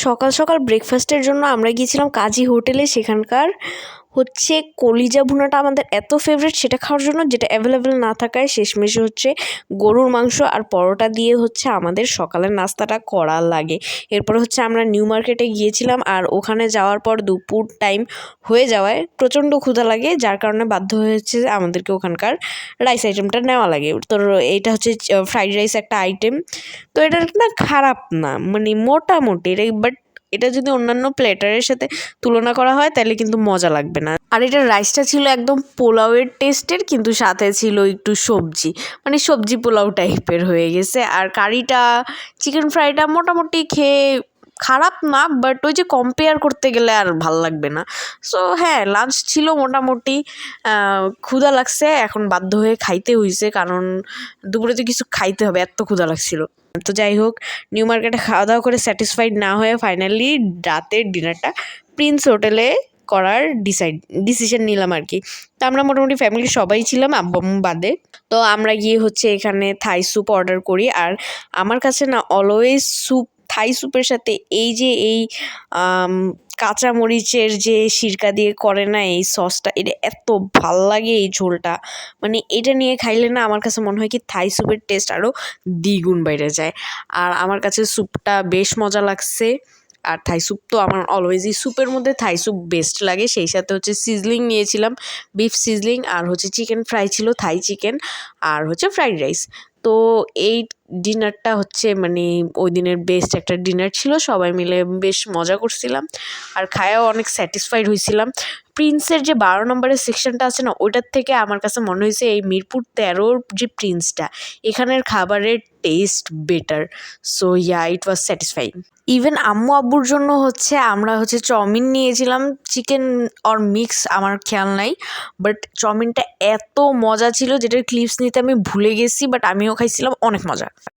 সকাল সকাল ব্রেকফাস্টের জন্য আমরা গিয়েছিলাম কাজী হোটেলে। সেখানকার হচ্ছে কলিজা ভুনাটা আমাদের এত ফেভারিট সেটা খাওয়ার জন্য, যেটা অ্যাভেলেবেল না থাকায় শেষমেশে হচ্ছে গরুর মাংস আর পরোটা দিয়ে হচ্ছে আমাদের সকালের নাস্তাটা করা লাগে। এরপরে হচ্ছে আমরা নিউ মার্কেটে গিয়েছিলাম, আর ওখানে যাওয়ার পর দুপুর টাইম হয়ে যাওয়ায় প্রচণ্ড ক্ষুধা লাগে, যার কারণে বাধ্য হয়েছে যে আমাদেরকে ওখানকার রাইস আইটেমটা নেওয়া লাগে। তো এইটা হচ্ছে ফ্রাইড রাইস একটা আইটেম। তো এটা না খারাপ না, মানে মোটামুটি এটা, বাট এটা যদি অন্যান্য প্লেটারের সাথে তুলনা করা হয় তাহলে কিন্তু মজা লাগবে না। আর এটার রাইসটা ছিল একদম পোলাওয়ের টেস্টের, কিন্তু সাথে ছিল একটু সবজি, মানে সবজি পোলাও টাইপের হয়ে গেছে। আর কারিটা, চিকেন ফ্রাইটা মোটামুটি খেয়ে খারাপ না, বাট ওই যে কম্পেয়ার করতে গেলে আর ভাল লাগবে না। সো হ্যাঁ, লাঞ্চ ছিল মোটামুটি। ক্ষুধা লাগছে, এখন বাধ্য হয়ে খাইতে হয়েছে, কারণ দুপুরে তো কিছু খাইতে হবে, এত ক্ষুধা লাগছিল। তো যাই হোক, নিউ মার্কেটে খাওয়া দাওয়া করে স্যাটিসফাইড না হয়ে ফাইনালি রাতের ডিনারটা প্রিন্স হোটেলে করার ডিসিশন নিলাম আর কি। তো আমরা মোটামুটি ফ্যামিলি সবাই ছিলাম, আব্বু আম্মু বাদে। তো আমরা গিয়ে হচ্ছে এখানে থাই স্যুপ অর্ডার করি। আর আমার কাছে না অলওয়েজ থাই স্যুপের সাথে এই কাঁচা মরিচের যে সিরকা দিয়ে করে না এই সসটা, এটা এত ভাল লাগে, এই ঝোলটা, মানে এটা নিয়ে খাইলে না আমার কাছে মনে হয় কি থাই স্যুপের টেস্ট আরও দ্বিগুণ বেড়ে যায়। আর আমার কাছে স্যুপটা বেশ মজা লাগছে। আর থাই স্যুপ তো আমার অলওয়েজই, স্যুপের মধ্যে থাই স্যুপ বেস্ট লাগে। সেই সাথে হচ্ছে সিজলিং নিয়েছিলাম, বিফ সিজলিং, আর হচ্ছে চিকেন ফ্রাই ছিল, থাই চিকেন, আর হচ্ছে ফ্রাইড রাইস। তো এই ডিনারটা হচ্ছে মানে ওই দিনের বেস্ট একটা ডিনার ছিল, সবাই মিলে বেশ মজা করছিলাম আর খায়াও অনেক স্যাটিসফাইড হয়েছিলাম। প্রিন্সের যে 12 নম্বরের সেকশনটা আছে না, ওইটার থেকে আমার কাছে মনে হয়েছে এই মিরপুর 13-র যে প্রিন্সটা, এখানের খাবারের টেস্ট বেটার। সো ইয়া, ইট ওয়াজ স্যাটিসফাইং। ইভেন আম্মু আব্বুর জন্য হচ্ছে আমরা হচ্ছে চাউমিন নিয়েছিলাম, চিকেন অর মিক্স আমার খেয়াল নাই, বাট চাউমিনটা এত মজা ছিল যেটার ক্লিপস নিতে আমি ভুলে গেছি, বাট আমিও খাইছিলাম, অনেক মজা।